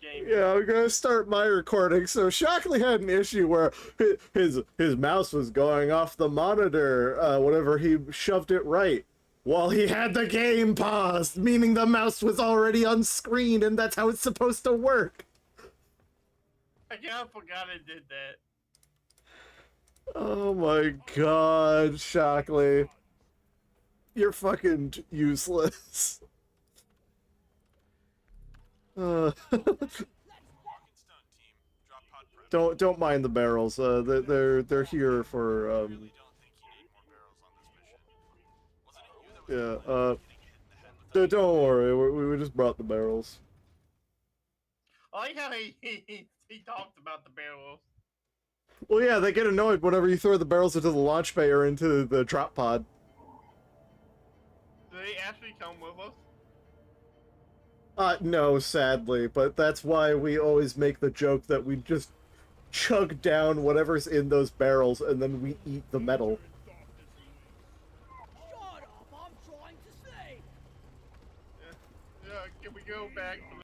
LGaming. Yeah, I'm gonna start my recording. So Shockley had an issue where his mouse was going off the monitor whenever he shoved it right, while he had the game paused, meaning the mouse was already on screen, and that's how it's supposed to work. I kind of forgot I did that. Oh my god, Shockley. You're fucking useless. Don't mind the barrels. They're here for yeah. Don't worry. We just brought the barrels. I like how he talked about the barrels. Well, yeah, they get annoyed whenever you throw the barrels into the launch bay or into the drop pod. Do they actually come with us? No, sadly, but that's why we always make the joke that we just chug down whatever's in those barrels and then we eat the metal. Shut up, I'm trying to say. Yeah, can we go back, please?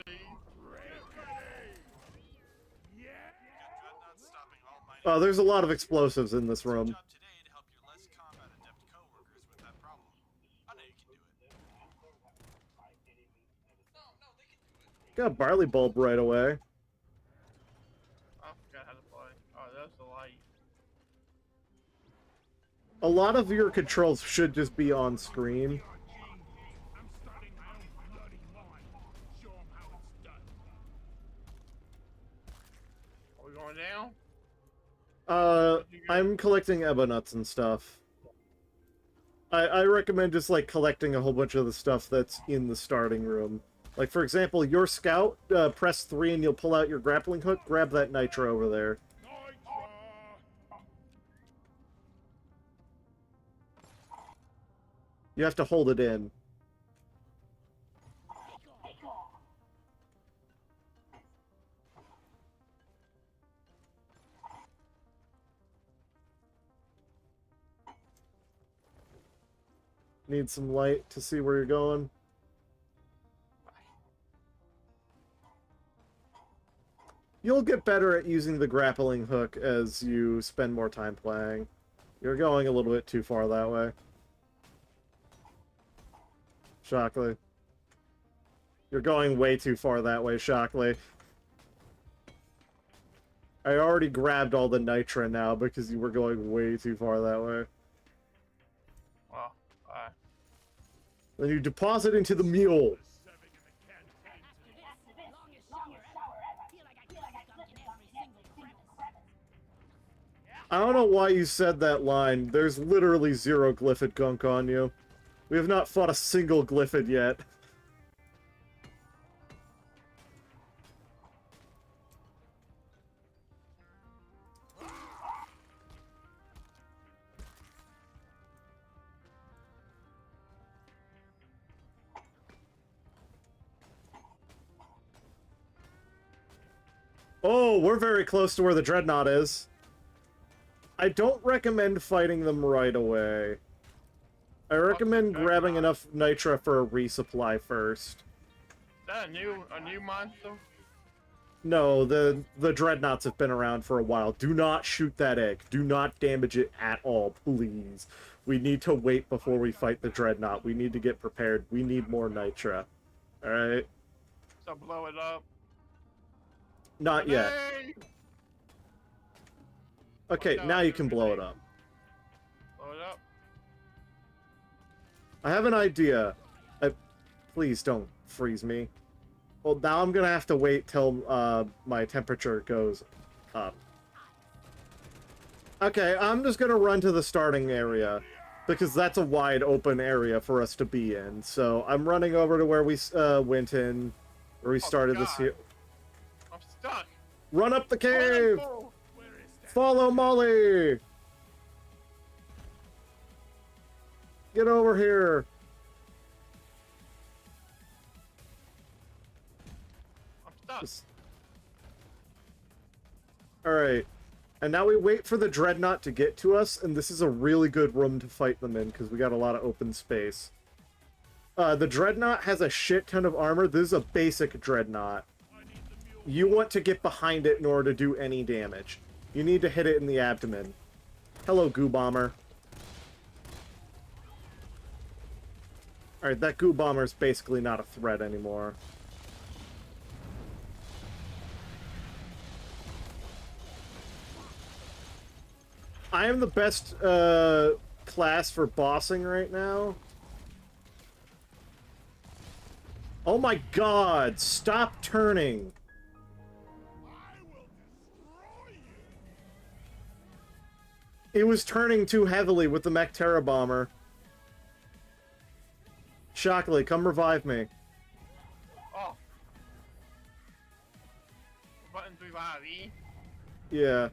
Oh, there's a lot of explosives in this room. Got a barley bulb right away. I forgot how to play. Oh, that's the light. A lot of your controls should just be on screen. Are we going down? I'm collecting ebonuts and stuff. I recommend just, like, collecting a whole bunch of the stuff that's in the starting room. Like, for example, your scout, press 3 and you'll pull out your grappling hook, grab that nitro over there. You have to hold it in. Need some light to see where you're going. You'll get better at using the grappling hook as you spend more time playing. You're going a little bit too far that way. Shockley. You're going way too far that way, Shockley. I already grabbed all the nitra now because you were going way too far that way. Well, alright. Then you deposit into the mule. I don't know why you said that line. There's literally 0 glyphid gunk on you. We have not fought a single glyphid yet. Oh, we're very close to where the dreadnought is. I don't recommend fighting them right away. I recommend grabbing enough nitra for a resupply first. Is that a new monster? No, the dreadnoughts have been around for a while. Do not shoot that egg. Do not damage it at all, please. We need to wait before we fight the dreadnought. We need to get prepared. We need more nitra. Alright? So blow it up. Not yet. Hey! Okay, now you can blow it up. Blow it up. I have an idea. Please don't freeze me. Well, now I'm gonna have to wait till my temperature goes up. Okay, I'm just gonna run to the starting area, because that's a wide open area for us to be in. So I'm running over to where we went in, where we started this here. I'm stuck. Run up the cave! Follow Molly! Get over here! I'm stuck. Alright. And now we wait for the dreadnought to get to us, and this is a really good room to fight them in, because we got a lot of open space. The dreadnought has a shit ton of armor. This is a basic dreadnought. You want to get behind it in order to do any damage. You need to hit it in the abdomen. Hello, Goo Bomber. Alright, that Goo Bomber is basically not a threat anymore. I am the best class for bossing right now. Oh my god, stop turning. It was turning too heavily with the Mech Terra Bomber. Shockley, come revive me. Oh. Button to revive, E? Yeah.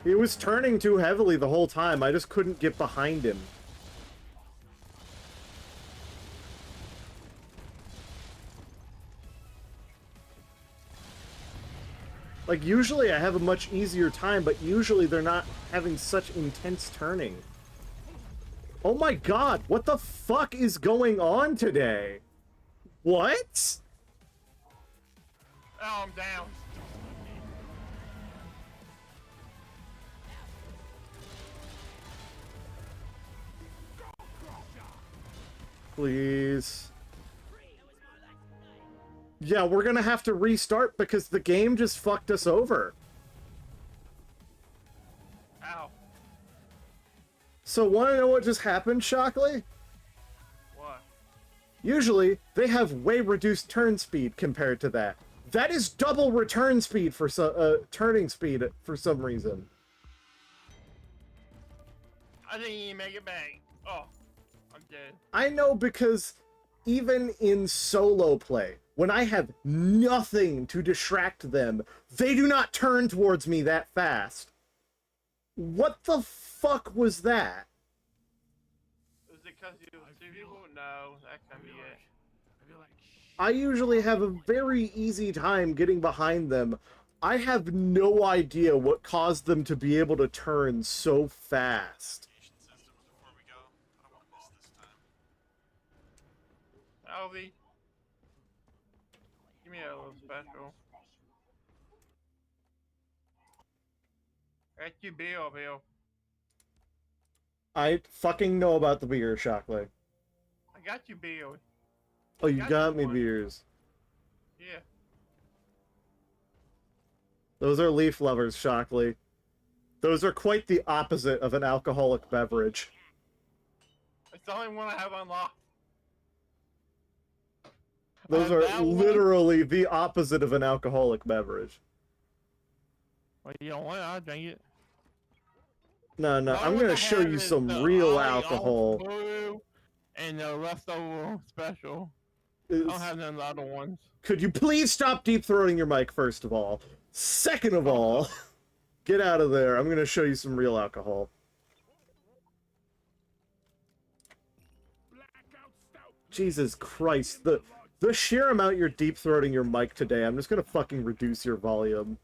He was turning too heavily the whole time. I just couldn't get behind him. Like, usually I have a much easier time, but usually they're not having such intense turning. Oh my god, what the fuck is going on today? What? Oh, I'm down. Please. Yeah, we're gonna have to restart because the game just fucked us over. Ow. So, wanna know what just happened, Shockley? What? Usually, they have way reduced turn speed compared to that. That is double return speed for turning speed for some reason. I didn't even make it back. Oh, I'm dead. I know because even in solo play, when I have nothing to distract them, they do not turn towards me that fast. What the fuck was that? Was it because you was two people? No, that can't be it. I usually have a very easy time getting behind them. I have no idea what caused them to be able to turn so fast. Alvy. Give me a little special. Got you, Bill. I fucking know about the beer, Shockley. I got you, Bill. Oh, you got me one. beers. Yeah. Those are leaf lovers, Shockley. Those are quite the opposite of an alcoholic beverage. It's the only one I have unlocked. Those that are one- literally the opposite of an alcoholic beverage. Well, you don't want it, I'll drink it. No, The I'm only one gonna I show have you is some the real Ollie alcohol. Blue and the leftover special. I don't have none of the other ones. Could you please stop deep throating your mic, first of all? Second of all, get out of there. I'm gonna show you some real alcohol. Jesus Christ, the sheer amount you're deep throating your mic today, I'm just gonna fucking reduce your volume.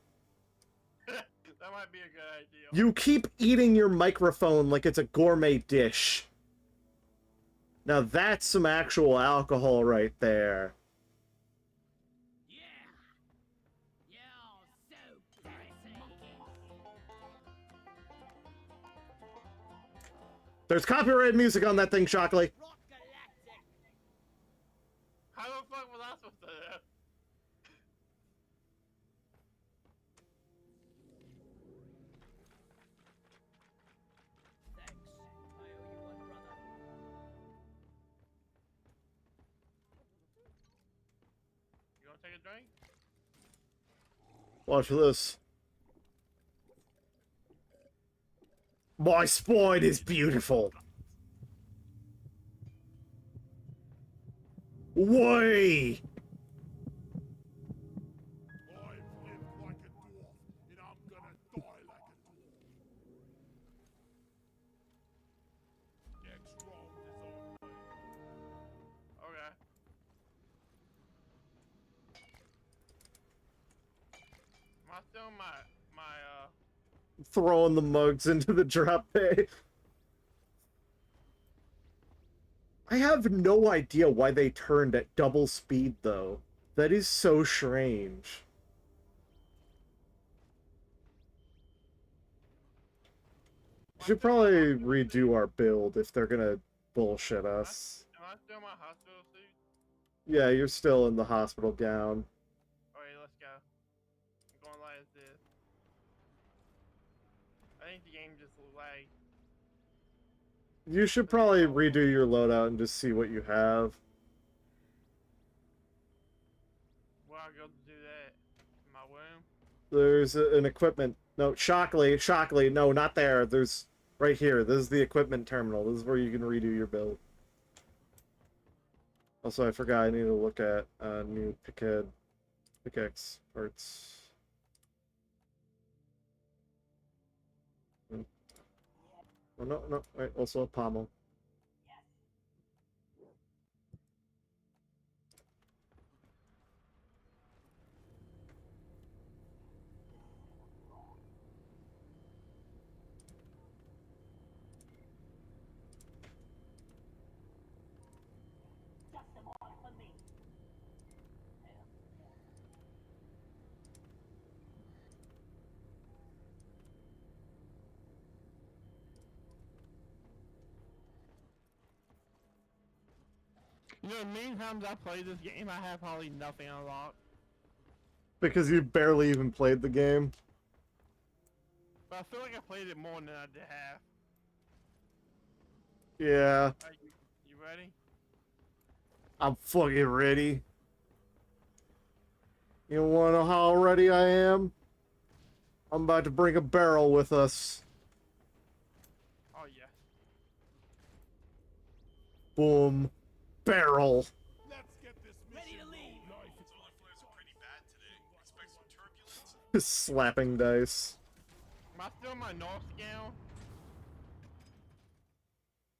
That might be a good idea. You keep eating your microphone like it's a gourmet dish. Now that's some actual alcohol right there. There's copyrighted music on that thing, Shockley. How the fuck was I supposed to do that? Thanks. I owe you one, brother. You wanna take a drink? Watch this. My spine is beautiful. Way! I've lived like a dwarf, and I'm gonna die like a dwarf. Next round is on me. Okay. Am I still in my Throwing the mugs into the drop bay. I have no idea why they turned at double speed, though. That is so strange. We should probably redo our build if they're gonna bullshit us. Am I still in my hospital suit? Yeah, you're still in the hospital gown. Alright, let's go. I'm going live as this. I think the game just lagged. You should probably redo your loadout and just see what you have. Where I go to do that? In my room? There's an equipment. No, Shockley. No, not there. There's right here. This is the equipment terminal. This is where you can redo your build. Also, I forgot I need to look at new pickaxe parts. Oh, no. Wait, also a pommel. You know, many times I play this game, I have hardly nothing unlocked. Because you barely even played the game. But I feel like I played it more than I did half. Yeah, Are you ready? I'm fucking ready. You wanna know how ready I am? I'm about to bring a barrel with us. Oh, yeah. Boom. Barrel. Let's get this Ready to leave. life. Solar flares are pretty bad today. Expect some turbulence. Slapping dice. Am I still in my North gown?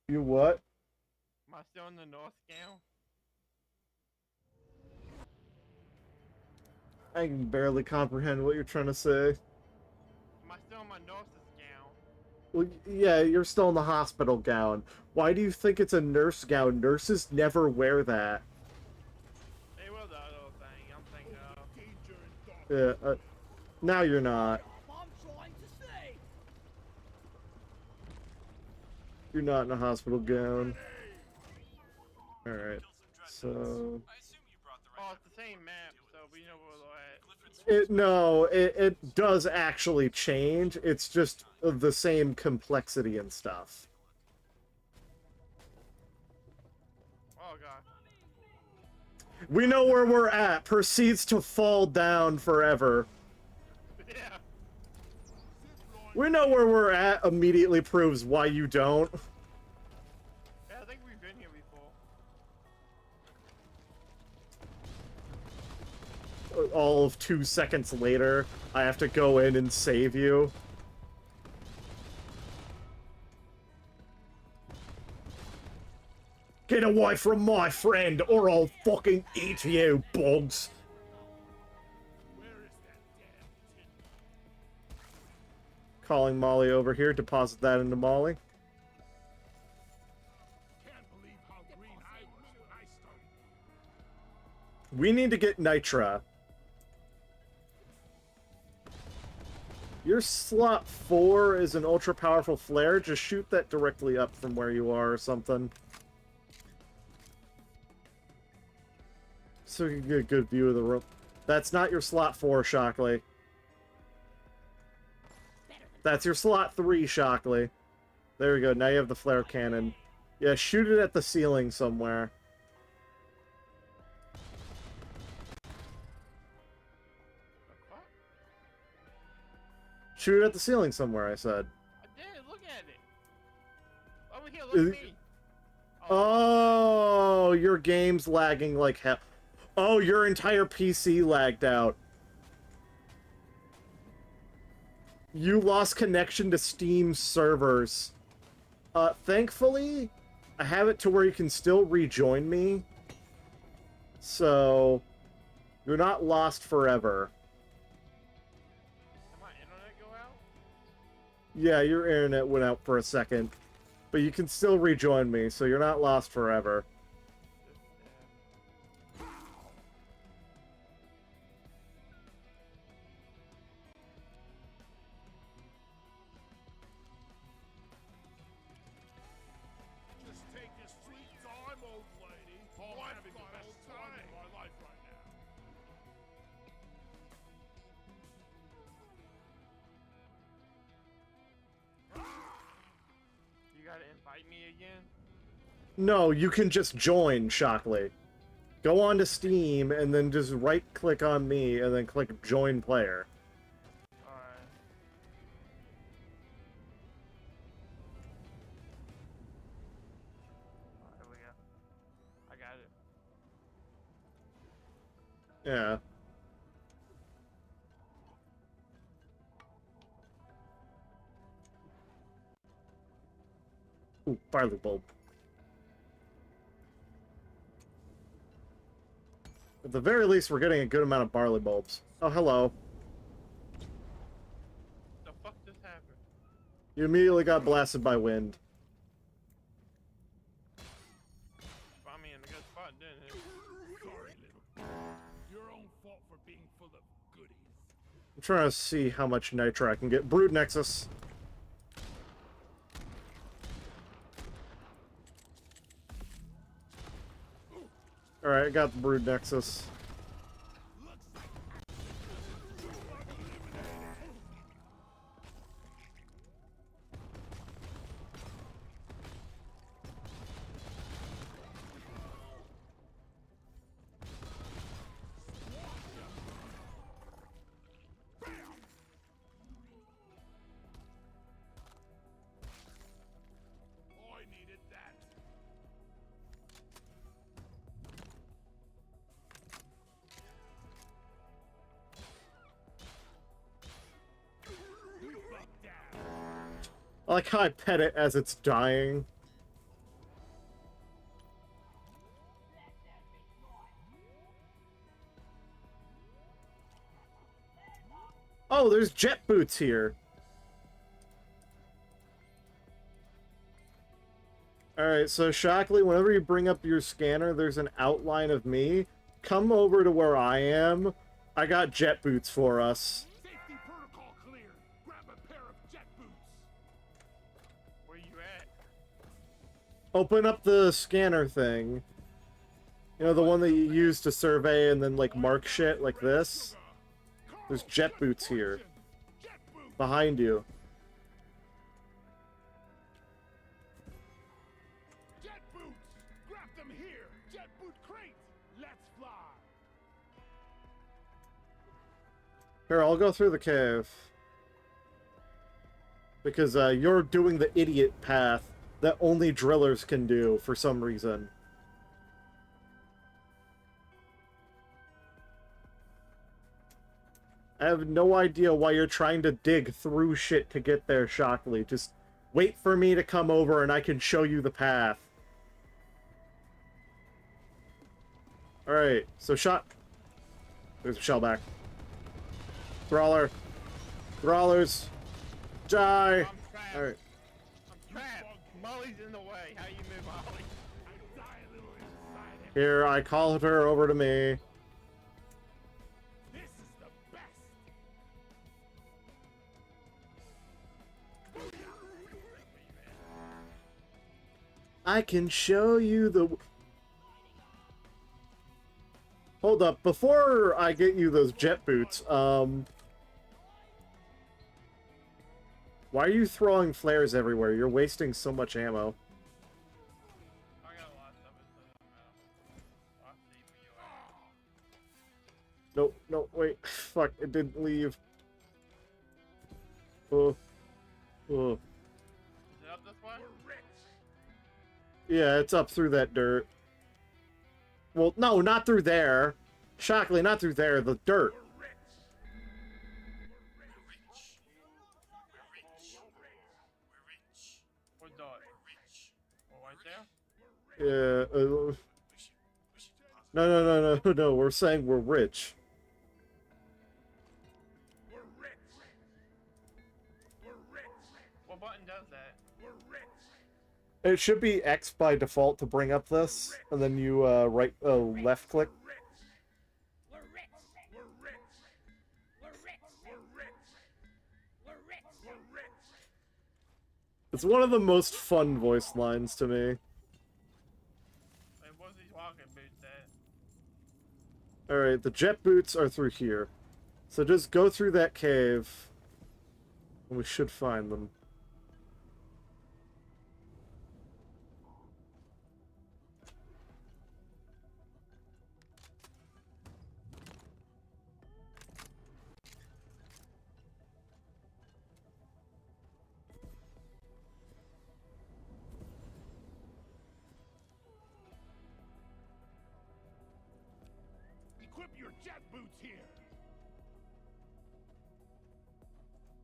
You what? Am I still in the North gown? I can barely comprehend what you're trying to say. Am I still in my North's gown? Well, yeah, you're still in the hospital gown. Why do you think it's a nurse gown? Nurses never wear that. They will the other thing I'm thinking of. Danger and dark. Yeah, now you're not. I'm trying to say. You're not in a hospital gown. Alright, so... I assume you brought the Oh, right it's the same map, so we know where we're at. It does actually change. It's just the same complexity and stuff. Oh, God. We know where we're at. Proceeds to fall down forever. Yeah. We know where we're at. Immediately proves why you don't. Yeah, I think we've been here before. All of 2 seconds later, I have to go in and save you. Get away from my friend, or I'll fucking eat you, bugs. Where is that damn tin? Calling Molly over here. Deposit that into Molly. Can't believe how green I was when I started. We need to get Nitra. Your slot 4 is an ultra powerful flare. Just shoot that directly up from where you are or something. So you can get a good view of the room. That's not your slot 4, Shockley. That's your slot 3, Shockley. There we go. Now you have the flare cannon. Yeah, shoot it at the ceiling somewhere. What? Shoot it at the ceiling somewhere, I said. I did. Look at it. Over here, look at me. Oh, your game's lagging like hell. Oh, your entire PC lagged out. You lost connection to Steam servers. Thankfully, I have it to where you can still rejoin me. So, you're not lost forever. Did my internet go out? Yeah, your internet went out for a second. But you can still rejoin me, so you're not lost forever. again? No, you can just join Shockley. Go on to Steam and then just right-click on me and then click Join Player. Alright. Alright, here we go. I got it. Yeah. Ooh, barley bulb. At the very least, we're getting a good amount of barley bulbs. Oh, hello. The fuck just happened? You immediately got blasted by wind. Found me in a good spot, didn't it? Sorry, little. Your own fault for being full of goodies. I'm trying to see how much nitro I can get. Brood Nexus. Alright, I got the Brood Nexus. I needed that. Buck down. I like how I pet it as it's dying. Oh, there's jet boots here. Alright, so Shockley, whenever you bring up your scanner, there's an outline of me. Come over to where I am. I got jet boots for us. Safety protocol clear. Grab a pair of jet boots. Where you at? Open up the scanner thing. You know, the one that you use to survey and then, like, mark shit like this? There's jet boots here. Jet boots. Behind you. Jet boots. Grab them here. Jet boot crate. Let's fly. Here, I'll go through the cave. Because you're doing the idiot path that only drillers can do for some reason. I have no idea why you're trying to dig through shit to get there, Shockley. Just wait for me to come over and I can show you the path. Alright, so There's a shellback. Brawler. Brawlers. Die! I'm trapped. Alright. I'm trapped. Molly's in the way. How you move, Molly? I die a little inside him. Here, I called her over to me. This is the best. I can show you the... Hold up, before I get you those jet boots, why are you throwing flares everywhere? You're wasting so much ammo. I got lots of it, so it doesn't matter. I'll see where you at. No, no, wait. Fuck, it didn't leave. Oh. Oh. Is it up this way? We're rich. Yeah, it's up through that dirt. Well, no, not through there. Shockley, not through there. The dirt. We're rich. Where's dog? Oh, right there? Yeah. No, no, no, no, no. We're saying we're rich. We're rich. We're rich. What button does that? We're rich. It should be X by default to bring up this, and then you left click. We're rich. We're rich. We're rich. We're rich. We're rich. We're rich. It's one of the most fun voice lines to me. Like, what's these walking boots at? Alright, the jet boots are through here. So just go through that cave, and we should find them. your jet boots here.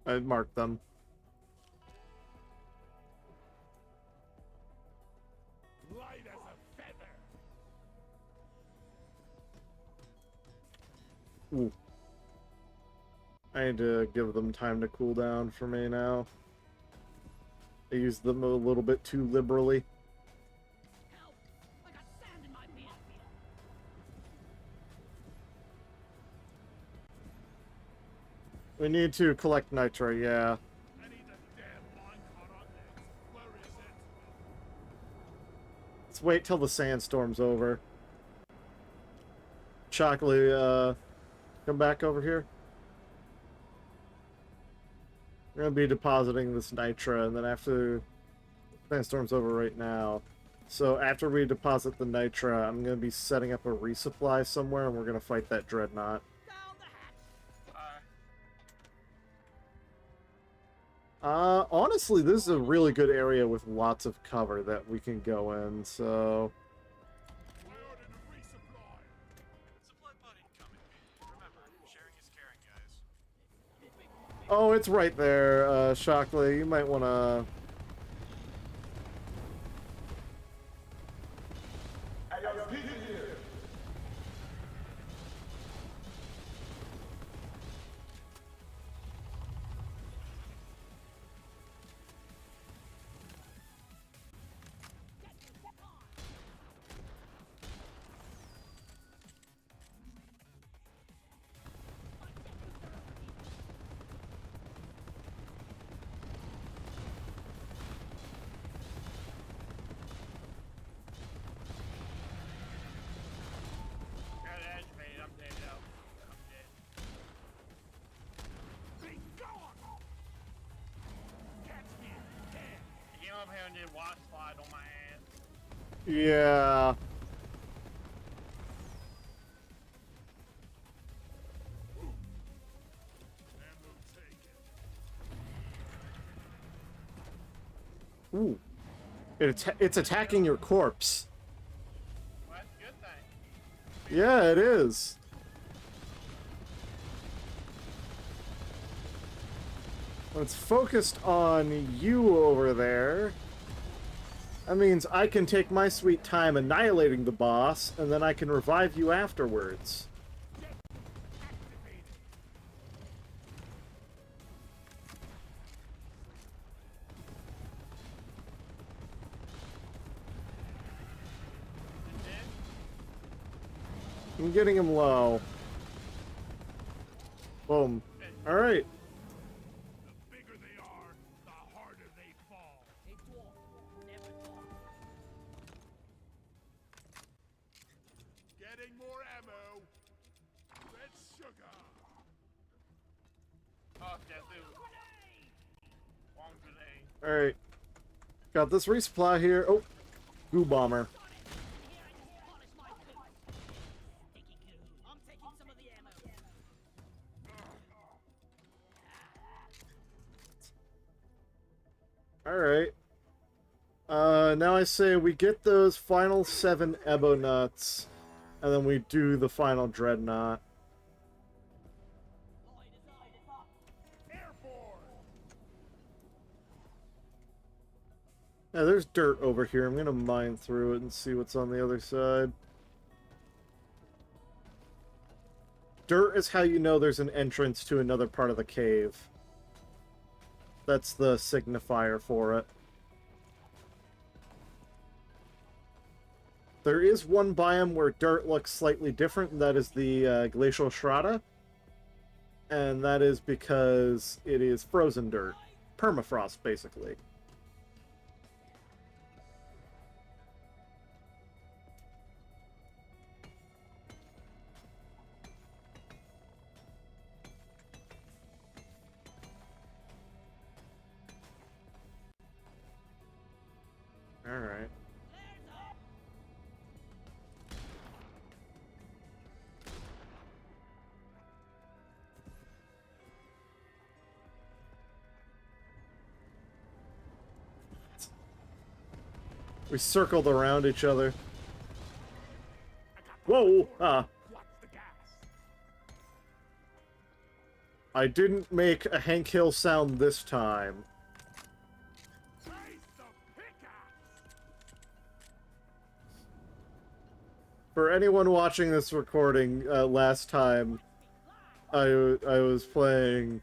I marked them. Light as a feather. Ooh. I need to give them time to cool down for me now. I used them a little bit too liberally. Help! I got sand in my beard. We need to collect nitro, yeah. I need the damn minecart on this. Where is it? Let's wait till the sandstorm's over. Chocolate, come back over here. We're gonna be depositing this nitro, and then after sandstorm's over right now. So after we deposit the nitro, I'm gonna be setting up a resupply somewhere, and we're gonna fight that dreadnought. Down the hatch. Honestly, this is a really good area with lots of cover that we can go in, so... I ordered a resupply. Supply pod incoming. Remember, sharing is caring, guys. Oh, it's right there, Shockley. You might wanna... Got an edge mate, I'm dead now. I'm dead. Be gone. Catch me if you can. He came up here and did wash slide on my ass. Yeah... Ammo taken. Ooh. It's attacking your corpse. Well, that's a good thing. Yeah, it is. When it's focused on you over there, that means I can take my sweet time annihilating the boss, and then I can revive you afterwards. Activated. I'm getting him low. Boom. Alright. The bigger they are, the harder they fall. A dwarf never talks. Getting more ammo. Red sugar. Oh, yeah, dude. Long grenade. Alright. Got this resupply here. Oh. Goo bomber. Here I just polish my boots. Sticky goo. I'm taking some of the ammo. Alright. Now I say we get those final 7 Ebo nuts, and then we do the final dreadnought. Airborne. Yeah, there's dirt over here. I'm gonna mine through it and see what's on the other side. Dirt is how you know there's an entrance to another part of the cave. That's the signifier for it. There is one biome where dirt looks slightly different, and that is the Glacial Strata. And that is because it is frozen dirt. Permafrost, basically. Alright. We circled around each other. Whoa! Ah. Watch the gas. I didn't make a Hank Hill sound this time. Raise the pickaxe! For anyone watching this recording, last time I was playing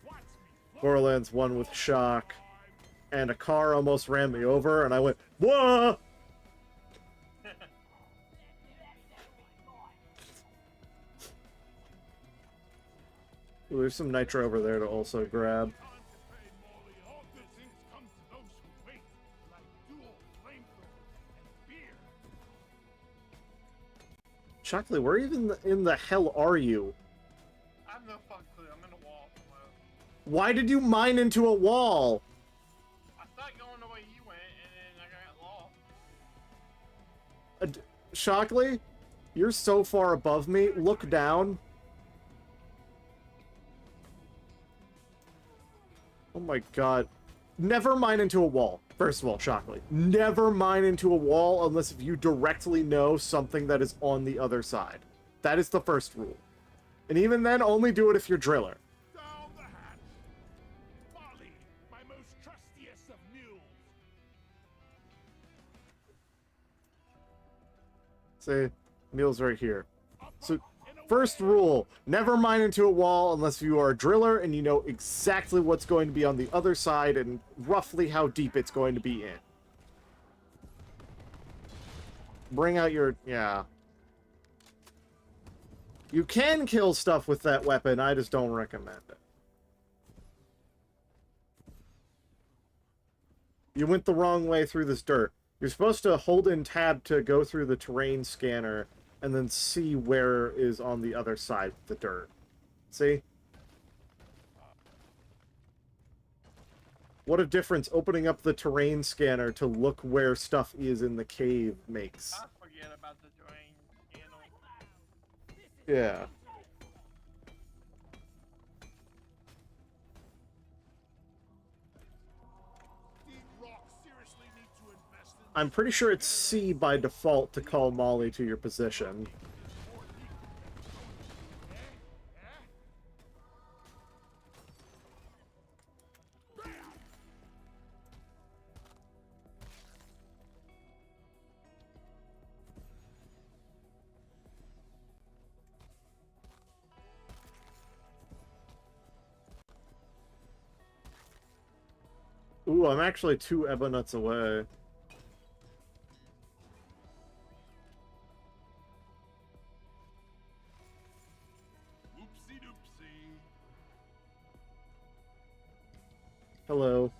Borderlands 1 with Shock, and a car almost ran me over, and I went, "Whoa!" Ooh, there's some nitro over there to also grab. All good things come to those who wait, like dual flamethrowers and beer. Shockley, where even in the hell are you? I have no fucking clue. I'm in a wall somewhere. Why did you mine into a wall? I started going the way you went, and then I got lost. Shockley, you're so far above me. Look down. Oh my god. Never mine into a wall. First of all, Shockley, never mine into a wall unless if you directly know something that is on the other side. That is the first rule. And even then, only do it if you're driller. Down the hatch! Molly, my most trustiest of mules! See, Neil's right here. So, first rule, never mine into a wall unless you are a driller and you know exactly what's going to be on the other side and roughly how deep it's going to be in. Bring out your... yeah. You can kill stuff with that weapon, I just don't recommend it. You went the wrong way through this dirt. You're supposed to hold in tab to go through the terrain scanner and then see where is on the other side of the dirt. See? What a difference opening up the terrain scanner to look where stuff is in the cave makes. I forget about the drain channel. Yeah. Deep Rock seriously need to invest in I'm pretty sure it's C by default to call Molly to your position. more legal. Ooh, I'm actually 2 Ebonuts away. Oopsie doopsie. Hello.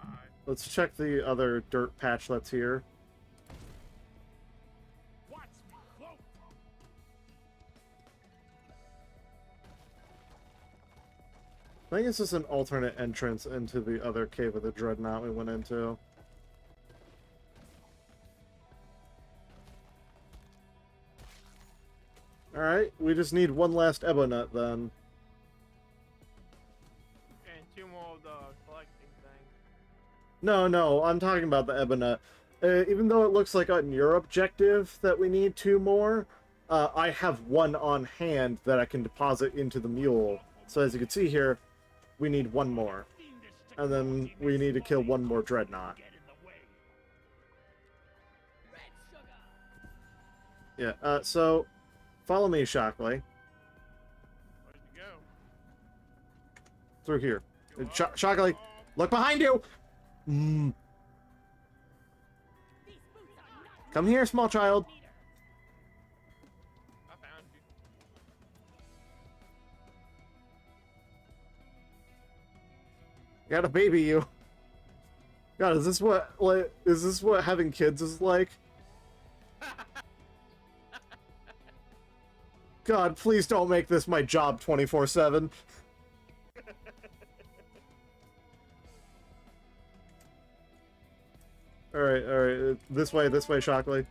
Alright. Let's check the other dirt patch that's here. Watch me float. I think this is an alternate entrance into the other Cave of the Dreadnought we went into. Alright, we just need one last Ebonut then. And 2 more of the collecting thing. No, I'm talking about the Ebonut. Even though it looks like on your objective that we need 2 more, I have 1 on hand that I can deposit into the mule. So as you can see here, we need 1 more. And then we need to kill 1 more Dreadnought. Get in the way. Red sugar! Yeah, so follow me, Shockley. Where'd you go? Through here. Shockley, look behind you! These boots are not Come here, small child. meter. I found you. Gotta baby you. God, is this what having kids is like? God, please don't make this my job 24/7. Alright, this way, Shockley.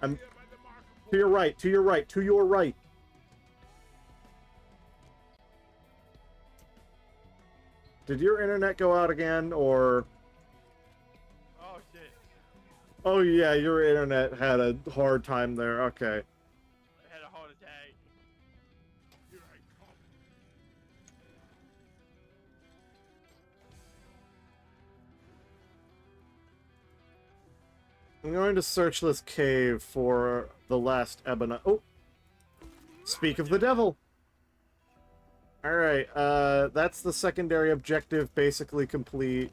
I'm Here by the mark of to your right, to your right, to your right. Did your internet go out again, or... Oh shit. Oh yeah, your internet had a hard time there, okay. I had a heart attack. here I come. I'm going to search this cave for the last ebony. Oh! Speak of the devil! Alright, that's the secondary objective basically complete.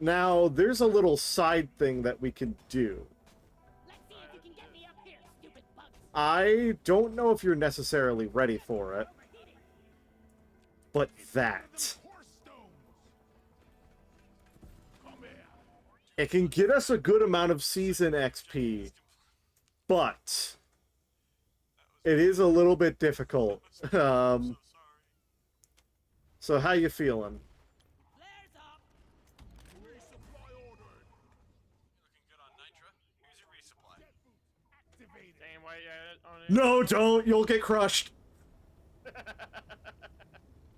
Now, there's a little side thing that we can do. Let's see if you can get me up here, stupid bugs. I don't know if you're necessarily ready for it, but that. It can get us a good amount of season XP, but it is a little bit difficult. So how you feeling? Flares up. Resupply ordered. Looking good on Nitra. Here's your resupply. Activated. Same way on it. No, don't! You'll get crushed!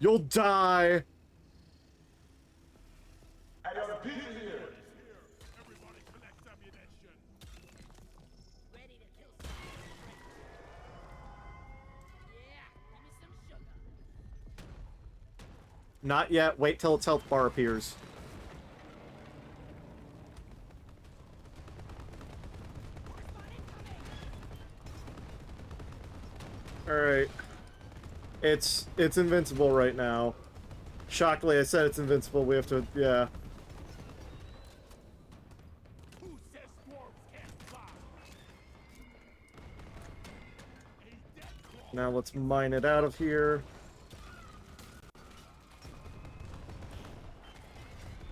You'll die! Everybody collect ammunition. Ready to kill some. Yeah, give me some sugar. Not yet. Wait till its health bar appears. Alright. It's invincible right now. Shockingly, I said it's invincible. We have to... yeah. Who says dwarves can't fly? A dead claw. Now let's mine it out of here.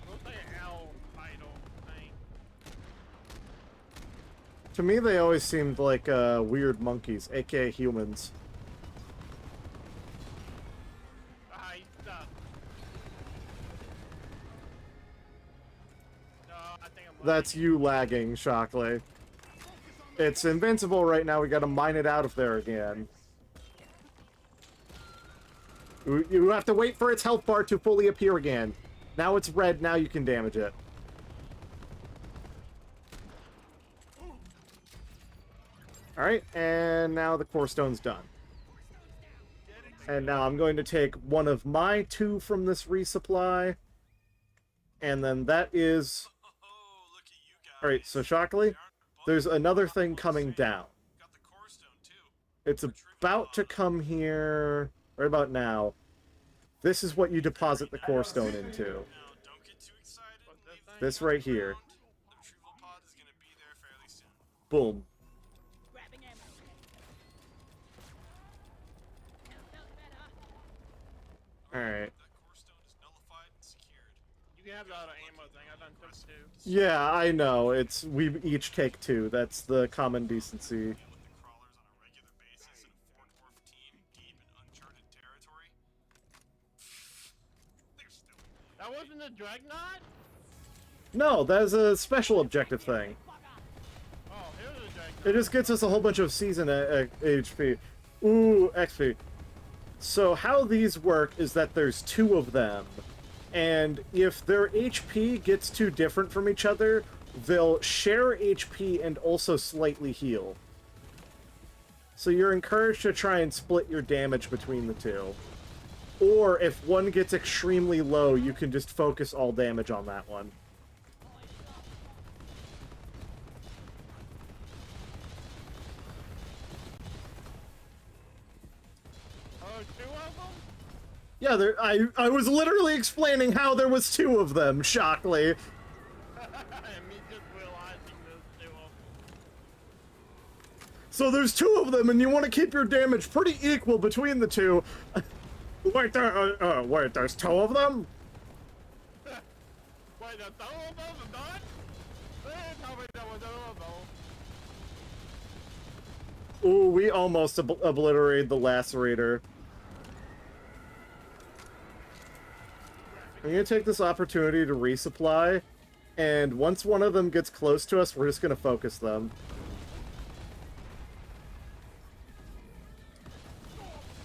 Looks like an owl idol thing. To me, they always seemed like weird monkeys, aka humans. Ah, he's stuck. No, I think I'm That's you lagging, Shockley. It's invincible right now. We gotta mine it out of there again. You have to wait for its health bar to fully appear again. Now it's red. Now you can damage it. Alright, and now the core stone's done. And now I'm going to take one of my 2 from this resupply. And then that is... Oh, look at you guys. Alright, so Shockley, there's another thing coming down. Got the core stone too. It's about to come here right about now. This is what you deposit the core stone into. Now, don't get too excited. And leave that This right here. around. The retrieval pod is gonna be there fairly soon. Boom. Grabbing ammo. Felt better. Alright. That core stone is nullified and secured. You can have the other ammo thing. I've done took 2. Yeah, I know. We each take 2. That's the common decency. Deal with the crawlers on a regular basis in a 4-dwarf team deep in uncharted territory. They're still That wasn't a Dreadnought? No, that's a special objective thing. Oh, here's a Dreadnought. It just gets us a whole bunch of season HP. Ooh, XP. So how these work is that there's 2 of them. And if their HP gets too different from each other, they'll share HP and also slightly heal. So you're encouraged to try and split your damage between the 2. Or if one gets extremely low, you can just focus all damage on that one. Oh, 2 of them? Yeah, I was literally explaining how there was 2 of them, Shockley. And me just realizing there's 2 of them. So there's 2 of them, and you want to keep your damage pretty equal between the 2. Wait, wait, there's 2 of them? Wait, there's 2 of them? Not? Tell me there was 2 of them. Ooh, we almost obliterated the Lacerator. I'm gonna take this opportunity to resupply, and once one of them gets close to us, we're just gonna focus them.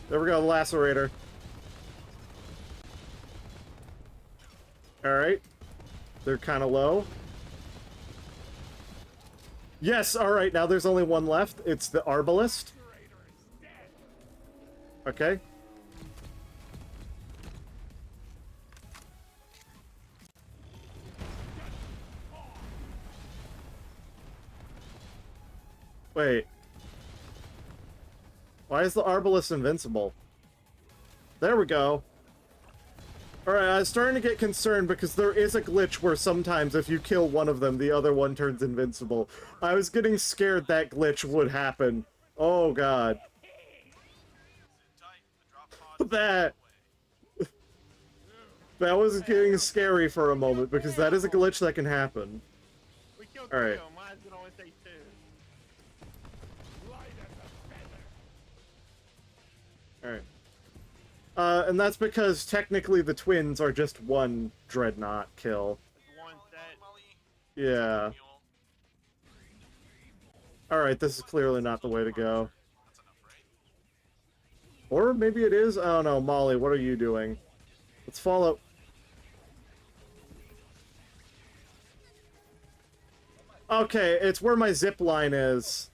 There we go, the Lacerator. Alright. They're kind of low. Yes, alright, now there's only one left. It's the Arbalist. Okay. Wait. Why is the Arbalest invincible? There we go. Alright, I was starting to get concerned because there is a glitch where sometimes if you kill one of them, the other one turns invincible. I was getting scared that glitch would happen. Oh god. That was getting scary for a moment because that is a glitch that can happen. We killed All right. 3 of them. Mine's gonna only take 2. Alright. And that's because technically the twins are just one dreadnought kill. It's one set. Yeah. Alright, this is clearly not the way to go. Or maybe it is? I don't know. Molly, what are you doing? Let's follow... Okay, it's where my zip line is.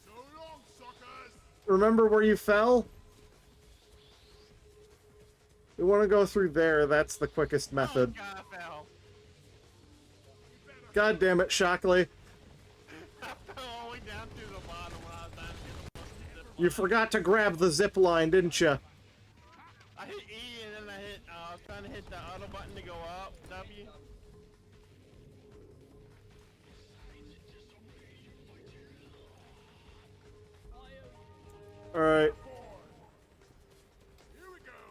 So long, suckers! Remember where you fell? We want to go through there. That's the quickest method. Oh, God, I fell. God damn it, Shockley. I fell all the way down to the bottom when I was trying to get the zip You forgot to grab the zip line, didn't you? I hit E and then I was trying to hit the auto button to go up, W. Alright.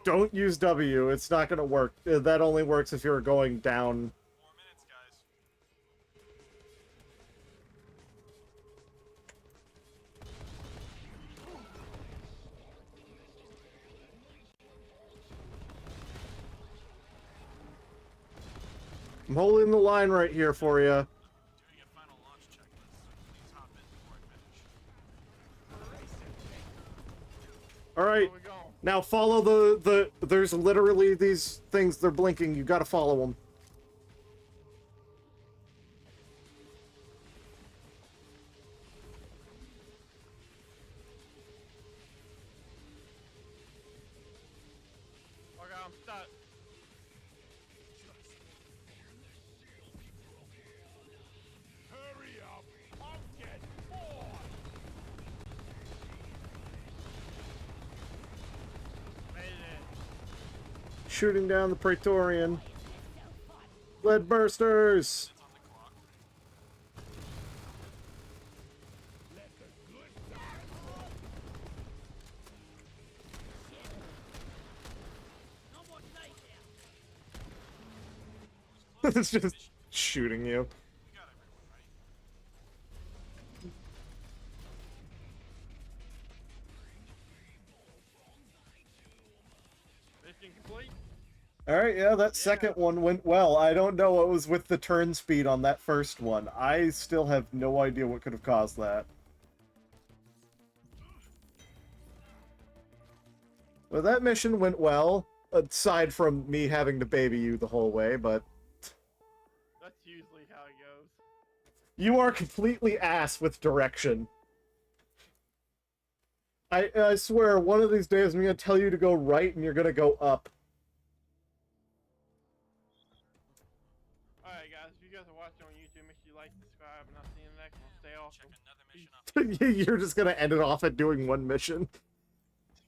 Don't use W. It's not gonna work. That only works if you're going down. 4 minutes, guys. I'm holding the line right here for you. Doing a final launch checklist, so please hop in before I finish. Alright. Where we going? Now follow the... There's literally these things. They're blinking. You gotta follow them. Okay, I'm stuck. Hurry up! I'll get bored! Made it. Shooting down the Praetorian. Lead bursters! It's on the clock. Let the good times No more night now. It's just shooting you. You got everyone, right? Mission complete. Alright, yeah, that second one went well. I don't know what was with the turn speed on that first one. I still have no idea what could have caused that. Well, that mission went well, aside from me having to baby you the whole way, but... That's usually how it goes. You are completely ass with direction. I swear, one of these days I'm gonna tell you to go right and you're gonna go up. Alright, guys, if you guys are watching on YouTube, make sure you like, subscribe, and I'll see you in the next one. Stay awesome. Check another mission off. You're just gonna end it off at doing one mission.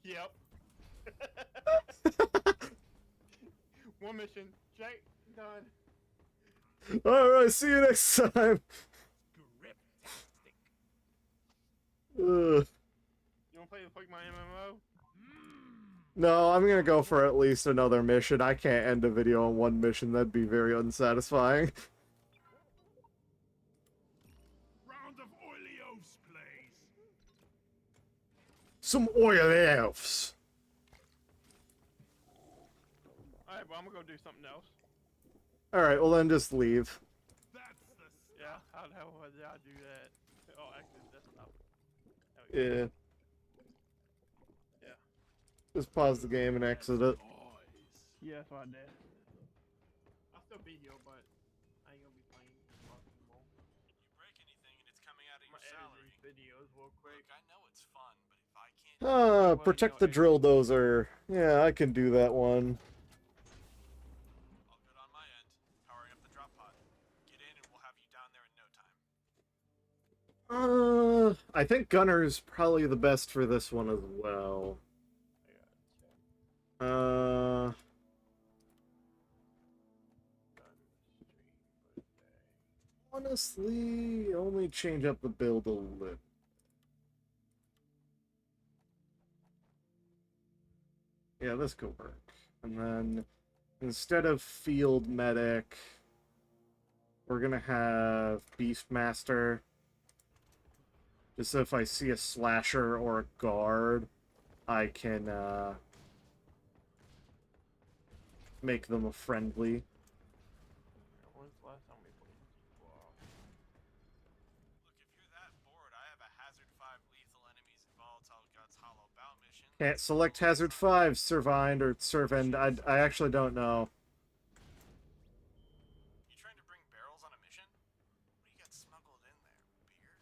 Yep. One mission. Check. Done. Alright, see you next time. grip-tastic. Ugh. You wanna play the Pokemon MMO? No, I'm gonna go for at least another mission. I can't end a video on one mission. That'd be very unsatisfying. Round of oily oafs, please. Some oil elves. Alright, well, I'm gonna go do something else. Alright, well then just leave. That's the Yeah, how the hell did I do that? Oh, actually, that's not. There we go. Yeah. Yeah. Just pause the game and exit it. noise. Yeah, that's what I did. I'll still be here, but I ain't gonna be playing anymore. If you break anything and it's coming out of I'm your gonna edit salary, these videos real quick. look, I know it's fun, but if I can't Protect the drill dozer. Yeah, I can do that one. all good on my end. Powering up the drop pod. Get in and we'll have you down there in no time. I think Gunner's probably the best for this one as well. Honestly, only change up the build a little. Yeah, this could work. And then instead of field medic, we're gonna have Beastmaster. Just so if I see a slasher or a guard, I can make them a friendly. When's the last time we played D-Block? Look, if you're that bored, I have a Hazard 5 lethal enemies and volatile guts hollow bout mission. Can't select Hazard 5, Servant, or Servant. I actually don't know. You trying to bring barrels on a mission? What do you got smuggled in there? Beer?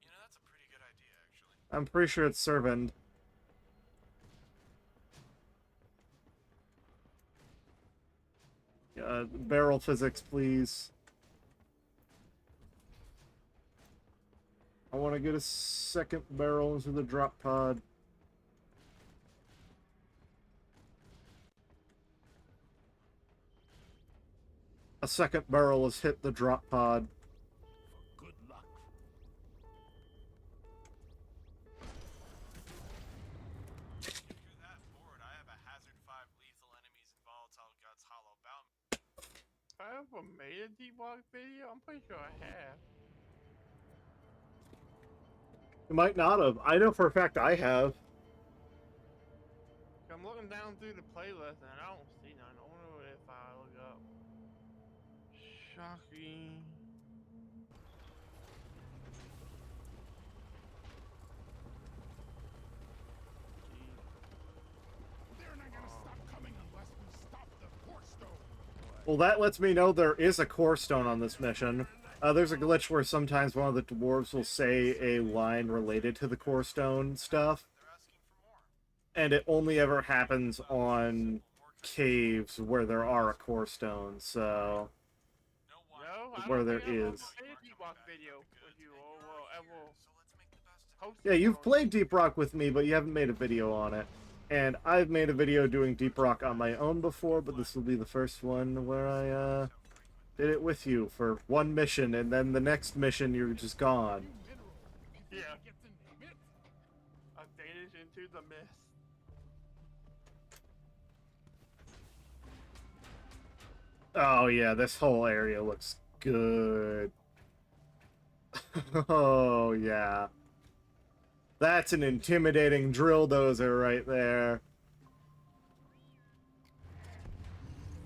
You know, that's a pretty good idea, actually. I'm pretty sure it's Servant. Barrel physics, please. I want to get a second barrel into the drop pod. A second barrel has hit the drop pod. Good luck. If you're that bored, I have a Hazard 5 lethal enemies and volatile guts hollow bout. I ever made a D-Block video? I'm pretty sure I have. You might not have. I know for a fact I have. I'm looking down through the playlist and I don't see none. I wonder if I look up. Shocking. They're not gonna stop coming unless we stop the core stone. Well, that lets me know there is a core stone on this mission. There's a glitch where sometimes one of the dwarves will say a line related to the core stone stuff, They're asking for more. and it only ever happens on caves where there are a core stone, so... No one. No, I Where don't there think I ever is. made a D-Block video with you or will ever So let's make the best of it. post Yeah, it you've on- played Deep Rock with me, but you haven't made a video on it. And I've made a video doing Deep Rock on my own before, but this will be the first one where I, did it with you for one mission, and then the next mission you're just gone. Yeah, Get to name it? I faded into the mist. Oh yeah, this whole area looks good. Oh yeah. That's an intimidating drill dozer right there.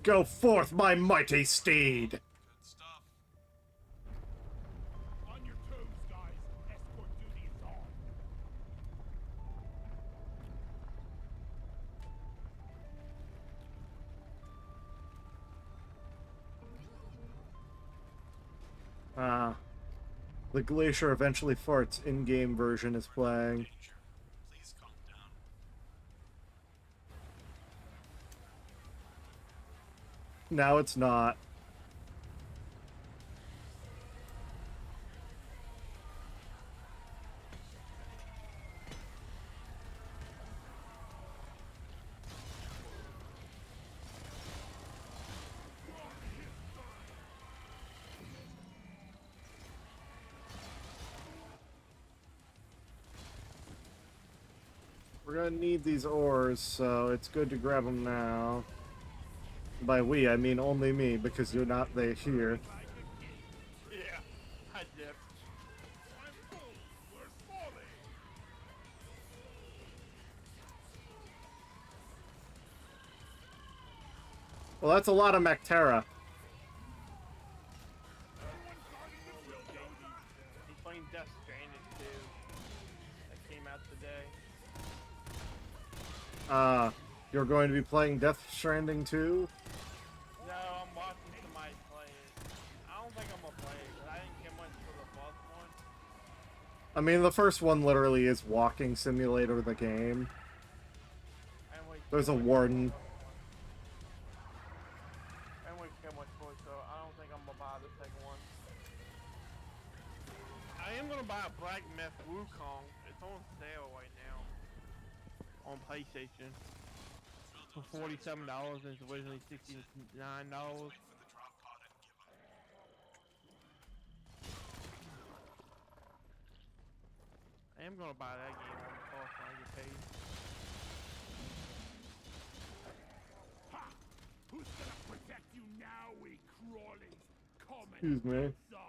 Go forth, my mighty steed! Good stuff. On your toes, guys. Escort duty is on. The Glacier Eventually Farts in-game version is playing. Danger. Please calm down. Now it's not. We're gonna need these ores, so it's good to grab them now. By we, I mean only me, because you're not there here. Yeah, I dipped. I'm full. We're falling. Well, that's a lot of Mactera. He's playing Death Stranding too. That came out today. You're going to be playing Death Stranding 2? No, I'm watching somebody play it. I don't think I'm gonna play it, but I didn't get much for the first one. I mean, the first one literally is Walking Simulator, the game. I didn't really There's a care much warden. for it. I didn't really care much for it, so I don't think I'm gonna buy the second one. I I am gonna buy a Black Myth Wukong. It's on sale right now on PlayStation for $47. It's originally $69. For the drop pod and give up. I am gonna buy that game on the cost when I get paid. Ha! Who's gonna protect you now, we crawlies? Come and Excuse me. get some.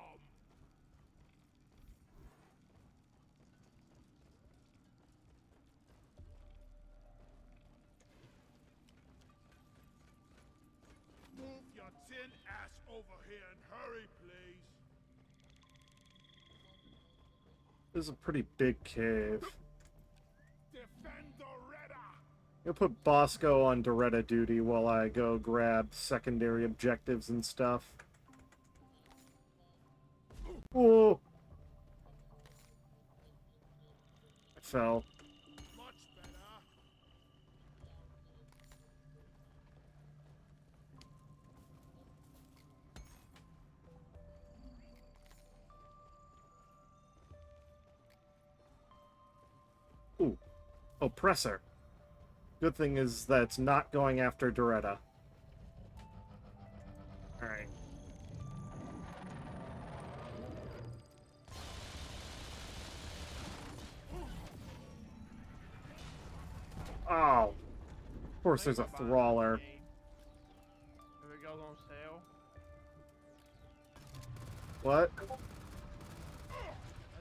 Move your tin ass over here and hurry, please. This is a pretty big cave. Defend Doretta! I'll put Bosco on Doretta duty while I go grab secondary objectives and stuff. Oh! I fell. Much better. Ooh. Oppressor. Good thing is that it's not going after Doretta. Alright. Oh. Of course there's a Thrall. If it goes on sale, What? I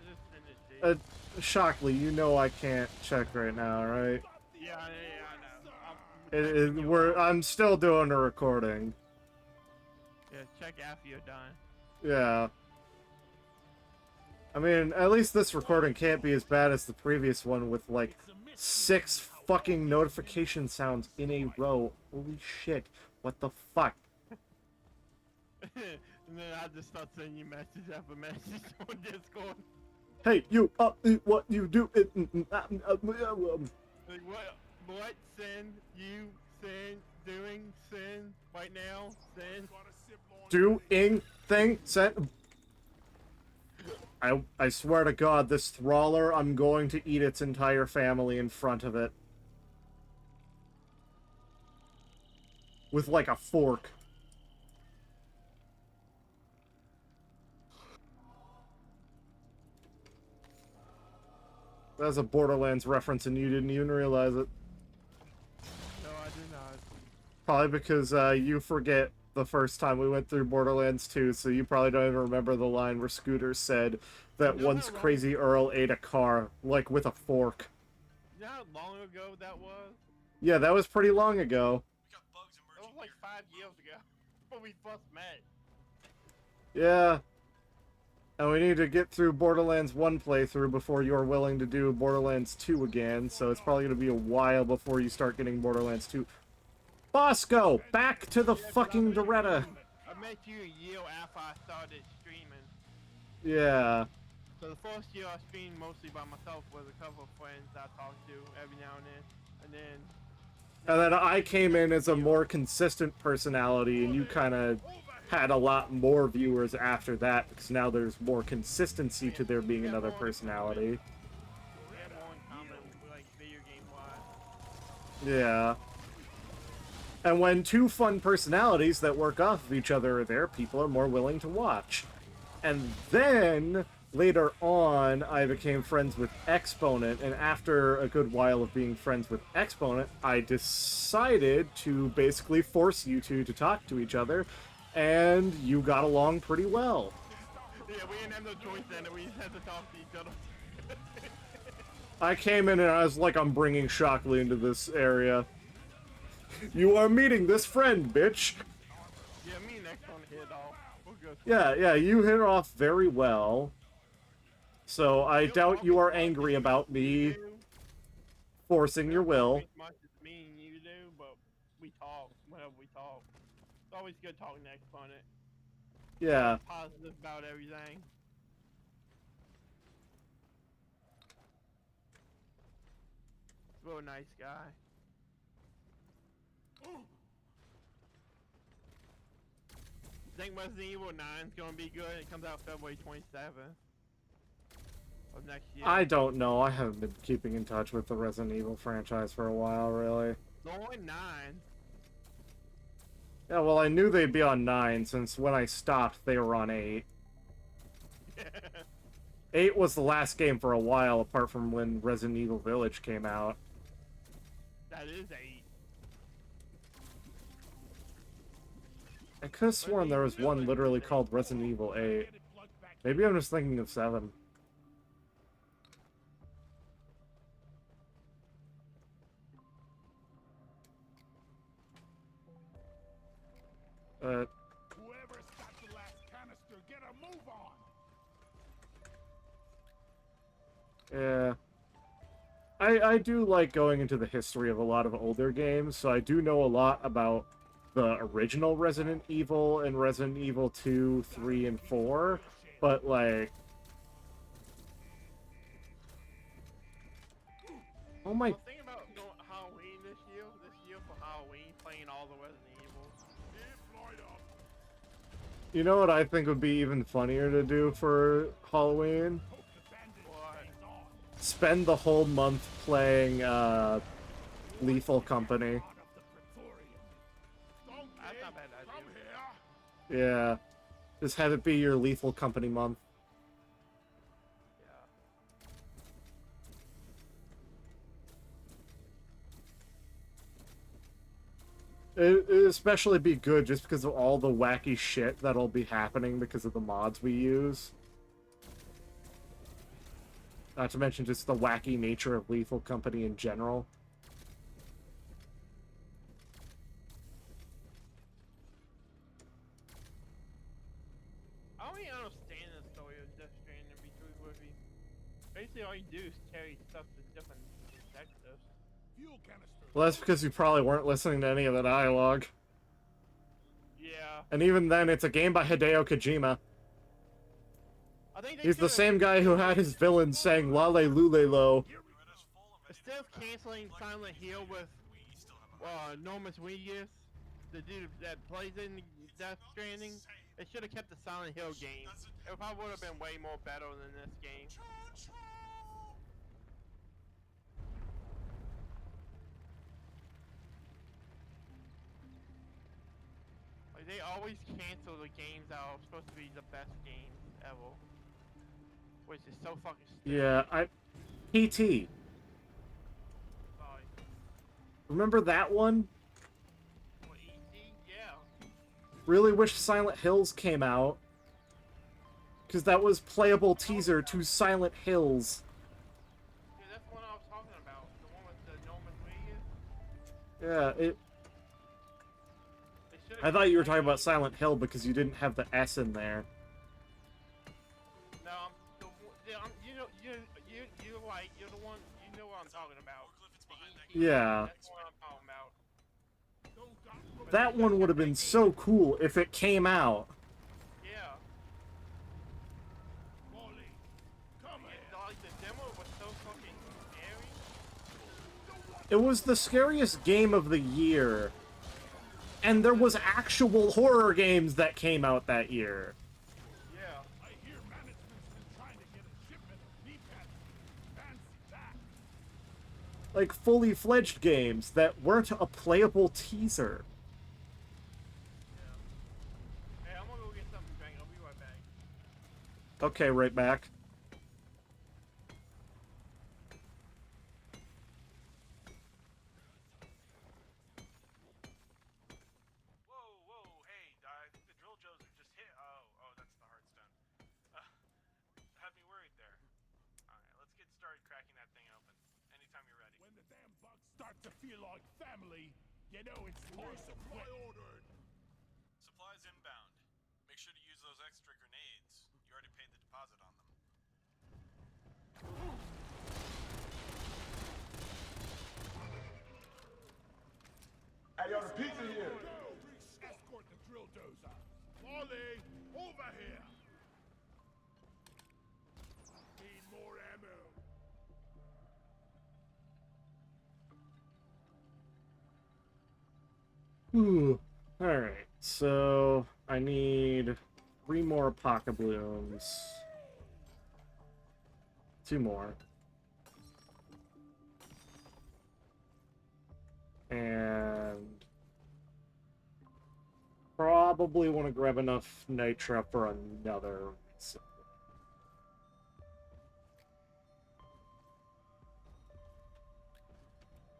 just send it to you. Shockley, you know I can't check right now, right? Yeah, I know. I'm still doing a recording. Yeah, check after you're done. Yeah. I mean, at least this recording can't be as bad as the previous one with, like, 6 fucking notification sounds in a row. Holy shit. What the fuck? And then I just start sending you message after message on Discord. Hey, you, what you do? Like, what sin you sin doing sin right now sin. Doing thing, sent. I swear to God, this Thrawler, I'm going to eat its entire family in front of it. With, like, a fork. That's a Borderlands reference and you didn't even realize it. No, I do not. Probably because you forget the first time we went through Borderlands 2, so you probably don't even remember the line where Scooter said that You know once how long- Crazy Earl ate a car, like, with a fork. You know how long ago that was? Yeah, that was pretty long ago. We got bugs That emerging was like here. 5 years ago when we first met. Yeah. And we need to get through Borderlands 1 playthrough before you're willing to do Borderlands 2 again, so it's probably going to be a while before you start getting Borderlands 2. Bosco! Back to the fucking Doretta! I met you a year after I started streaming. Yeah. So the first year I streamed mostly by myself with a couple of friends I talked to every now and then. And then I came in as a more consistent personality, and you kind of had a lot more viewers after that, because now there's more consistency to there being another personality. We had more in common, like video game wise. Yeah. And when two fun personalities that work off of each other are there, people are more willing to watch. And then, later on, I became friends with Exponent, and after a good while of being friends with Exponent, I decided to basically force you two to talk to each other, and you got along pretty well. Yeah, we didn't have no choice then, we just had to talk to each other. I came in and I was like, I'm bringing Shockley into this area. You are meeting this friend, bitch! Yeah, me and X on the hit off. We're good. Yeah, you hit it off very well. So I doubt you are angry about me forcing your will. As much as me and you do, but we talk whenever we talk. It's always good talking to Exponent. Yeah. Positive about everything. Real nice guy. Think Resident Evil 9 is gonna be good. It comes out February 27th. of next year. I don't know. I haven't been keeping in touch with the Resident Evil franchise for a while, really. They're only 9. Yeah, well, I knew they'd be on 9, since when I stopped, they were on 8. 8 was the last game for a while, apart from when Resident Evil Village came out. That is 8. I could have sworn there was one literally called Resident Evil 8. Maybe I'm just thinking of 7. Whoever's got the last canister, get a move on. Yeah. I do like going into the history of a lot of older games, so I do know a lot about the original Resident Evil and Resident Evil 2, 3, and 4, but, like... Oh my... Well, think about Halloween this year for Halloween, playing all the Resident Evils. You know what I think would be even funnier to do for Halloween? What? Spend the whole month playing, Lethal Company. That's not a bad idea. Yeah. Just have it be your Lethal Company month. Yeah. It'd especially be good just because of all the wacky shit that'll be happening because of the mods we use. Not to mention just the wacky nature of Lethal Company in general. I don't even understand the story of Death Stranding, to be truthful with you. Basically, all you do is carry stuff to different detectives. Fuel canister. Well, that's because you probably weren't listening to any of the dialogue. Yeah. And even then, it's a game by Hideo Kojima. I think they He's the could've- same guy who had his villains saying Lale Lule Lo. Instead of canceling Silent Hill with Normus Reedus, the dude that plays in Death Stranding, they should have kept the Silent Hill game. It probably would have been way more better than this game. Like, they always cancel the games that are supposed to be the best games ever. Which is so fucking stupid. Yeah, PT. Sorry. Remember that one? What, ET? Yeah. Really wish Silent Hills came out. Because that was playable teaser to Silent Hills. Yeah, that's the one I was talking about. The one with the Norman Reedus. Yeah, They should've I thought you were kept talking that about Silent Hill because you didn't have the S in there. No, you're right. You're the one. You know what I'm talking about. Yeah. That's what I'm talking about. That one would have been so cool if it came out. Yeah. Molly, come here. Like the demo was so fucking scary. It was the scariest game of the year. And there was actual horror games that came out that year. Yeah. I hear management's been trying to get a shipment of knee pads. Fancy that. Like, fully fledged games that weren't a playable teaser. Hey, I'm gonna go get something to drink. I'll be right back. Okay, right back. Whoa, hey, I think the drill joes have just hit. Oh, that's the Hearthstone. Had me worried there. Alright, let's get started cracking that thing open. Anytime you're ready. When the damn bugs start to feel like family, you know it's time to quit. Supplies inbound. Make sure to use those extra grenades. You already paid the deposit on them. Hey, yo, the pizza here. Escort the drill dozer. Molly, over here. Need more ammo. Ooh. Alright, so I need 3 more pocket blooms. 2 more. And probably want to grab enough nitra for another reset.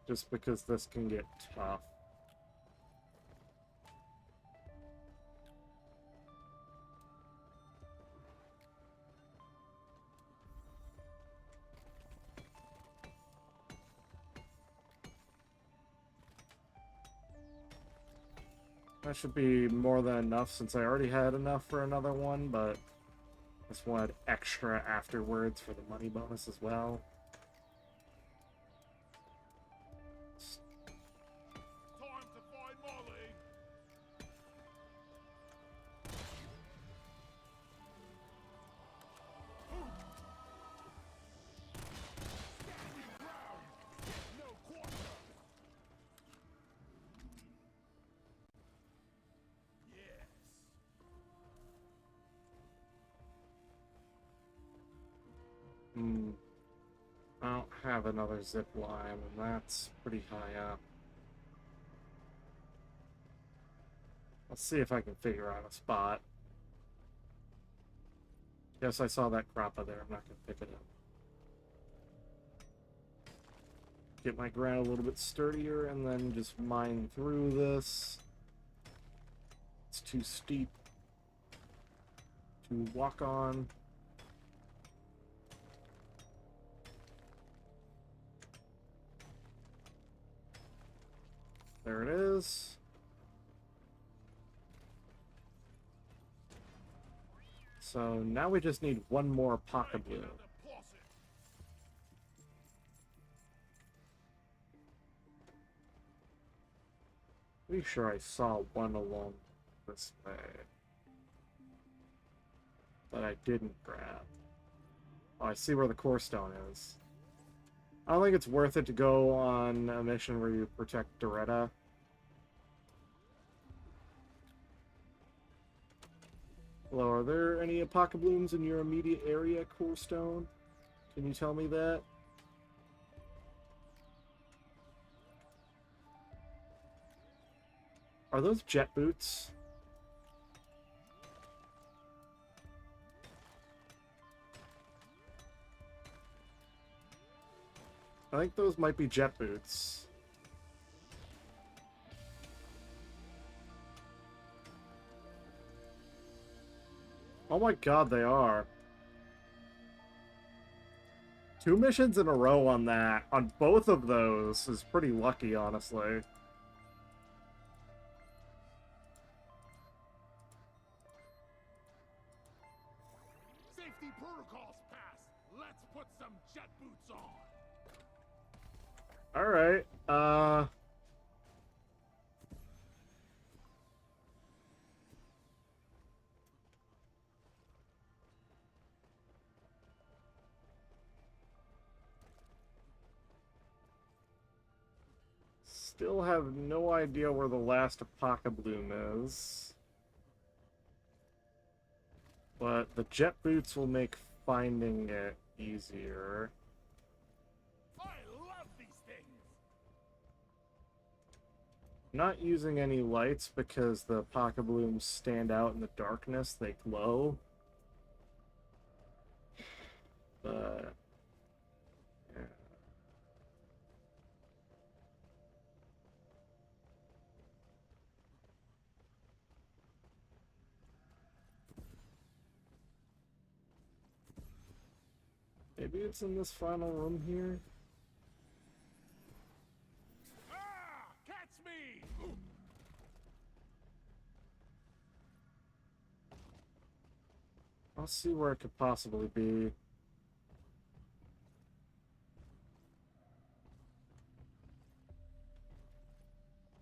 Just because this can get tough. That should be more than enough since I already had enough for another one, but I just wanted extra afterwards for the money bonus as well. Time to find Molly. Standing ground. No quarter. Yes. I don't have another zip line, and that's pretty high up. Let's see if I can figure out a spot. Yes, I saw that crappa there. I'm not going to pick it up. Get my ground a little bit sturdier, and then just mine through this. It's too steep to walk on. There it is. So now we just need one more pocket blue. Pretty sure I saw one along this way that I didn't grab. Oh, I see where the core stone is. I don't think it's worth it to go on a mission where you protect Doretta. Hello, are there any Apoca Blooms in your immediate area, Core Stone? Can you tell me that? Are those jet boots? I think those might be jet boots. Oh my god, they are. 2 missions in a row on that, on both of those, is pretty lucky, honestly. Safety protocols passed. Let's put some jet boots on. Alright, still have no idea where the last Apoca Bloom is. But the jet boots will make finding it easier. I love these things. Not using any lights because the Apoca Blooms stand out in the darkness, they glow. But yeah. Maybe it's in this final room here? Ah, catch me! I'll see where it could possibly be.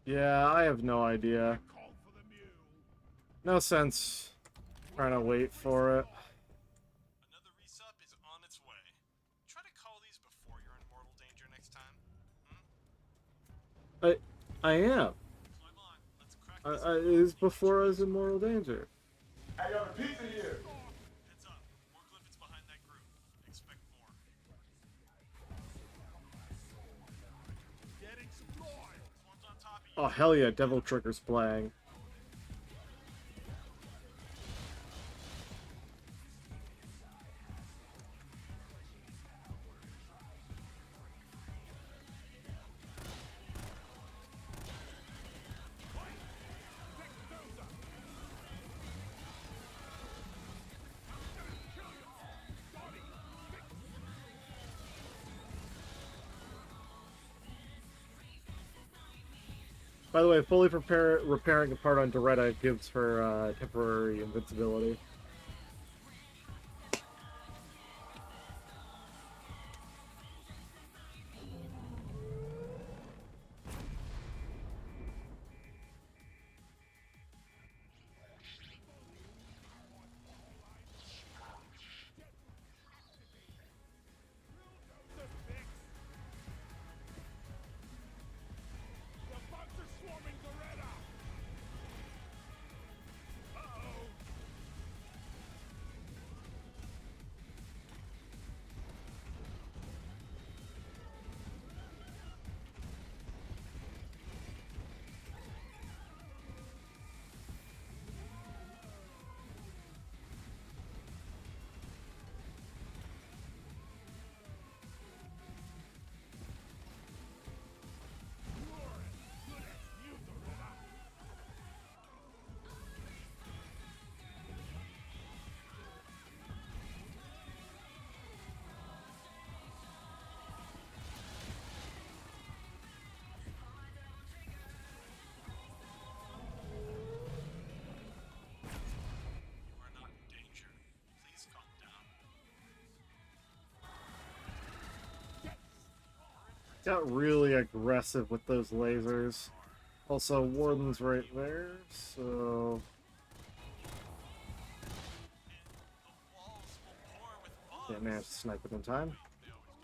Yeah, I have no idea. Call for the mule. No sense trying to wait for it. Another resup is on its way. Try to call these before you're in mortal danger next time. I am. Climb on. Let's crack this. It is before I was in mortal danger. I got a pizza here. Heads up. More Clifford's behind that group. Expect more. Swarm's on top of you. Oh hell yeah, Devil Trigger's playing. By the way, fully repairing a part on Doretta gives her temporary invincibility. The bugs are swarming Doretta! Uh-oh! You are not in danger. Please calm down. Got really aggressive with those lasers. Also, Warden's right there, so... The walls will pour with bugs. Can't manage to snipe it in time. They always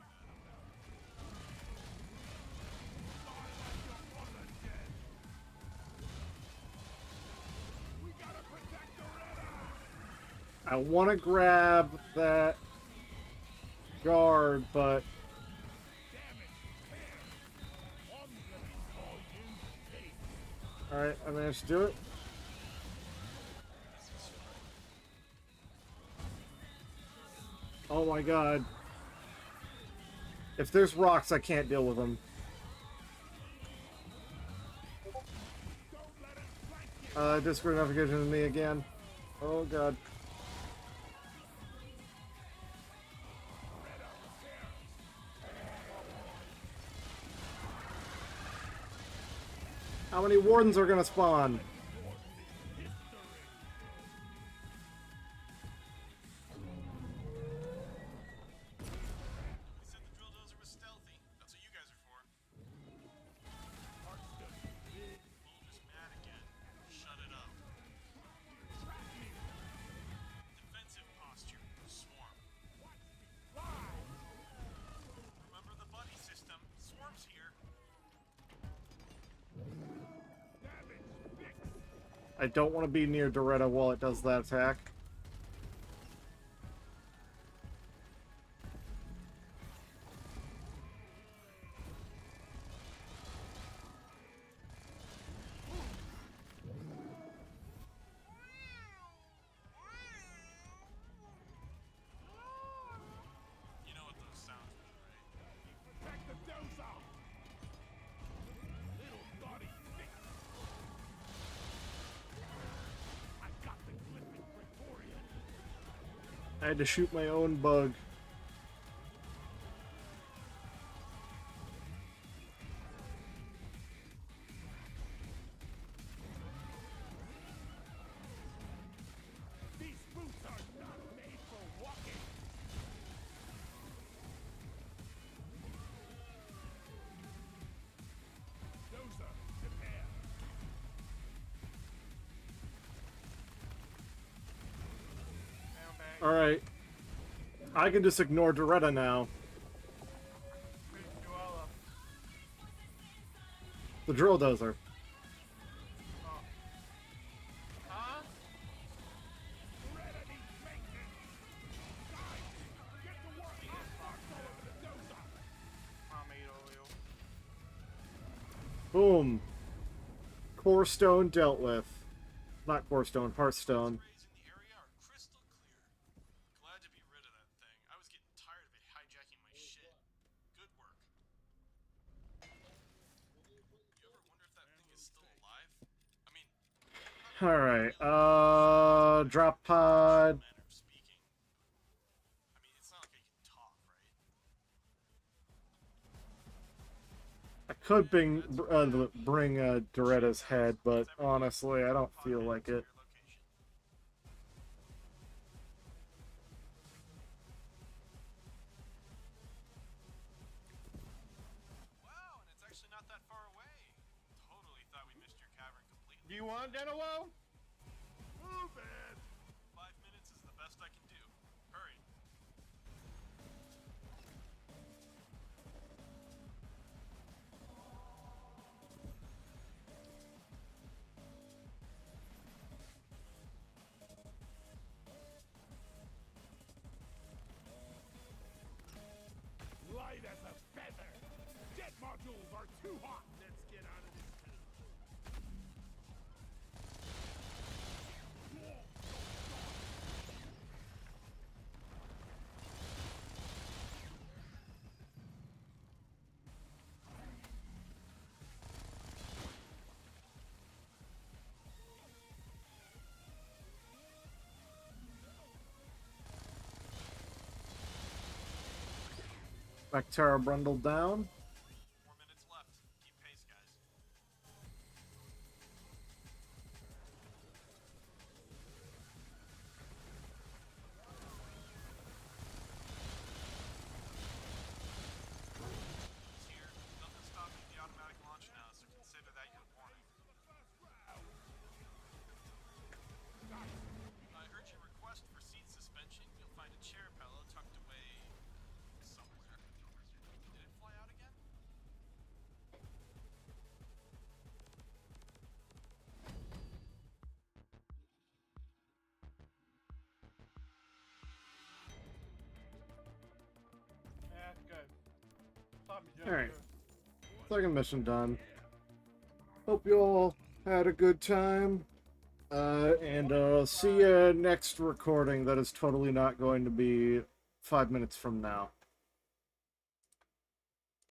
do We gotta protect Doretta! I want to grab that guard, but alright, I managed to do it. Oh my god. If there's rocks, I can't deal with them. Discord notification to me again. Oh god. How many wardens are gonna spawn? We said the drill dozer was stealthy. That's what you guys are for. Bull just mad again. Shut it up. Defensive posture. Swarm. Remember the buddy system. Swarm's here. I don't want to be near Doretta while it does that attack. You know what those sounds mean, right? Protect the dozer! Little naughty fix! I got the Glyphic Praetorian! I had to shoot my own bug. These boots are not made for walking! Dozer, prepare! Alright. I can just ignore Doretta now. The drill dozer. Huh? Doretta needs maintenance! Guys, get to work! Hot marks all over the dozer! Pomade oil. Boom. Core stone dealt with. Not core stone, hearthstone. Rays in the area are crystal clear. Glad to be rid of that thing. I was getting tired of it hijacking my shit. Good work. You ever wonder if that thing is still alive? I mean, Alright, drop pod. manner of speaking. I mean, it's not like I can talk, right? I could bring Doretta's head, but honestly, I don't feel like it. Your location. Wow, and it's actually not that far away. Totally thought we missed your cavern completely. Do you want dinner, Will? Move it! 5 minutes is the best I can do. Hurry. Light as a feather! Jet modules are too hot! Let's get out of this tube. Bactera brundled down. 4 minutes left. Keep pace, guys. It's here. Nothing stopping the automatic launch now, so consider that your warning. I heard your request for seat suspension. You'll find a chair pillow tucked away somewhere. Did it fly out again? Yeah, that's good. Stop me, Joe. Alright. Second mission done. Hope you all had a good time. See you next recording that is totally not going to be 5 minutes from now.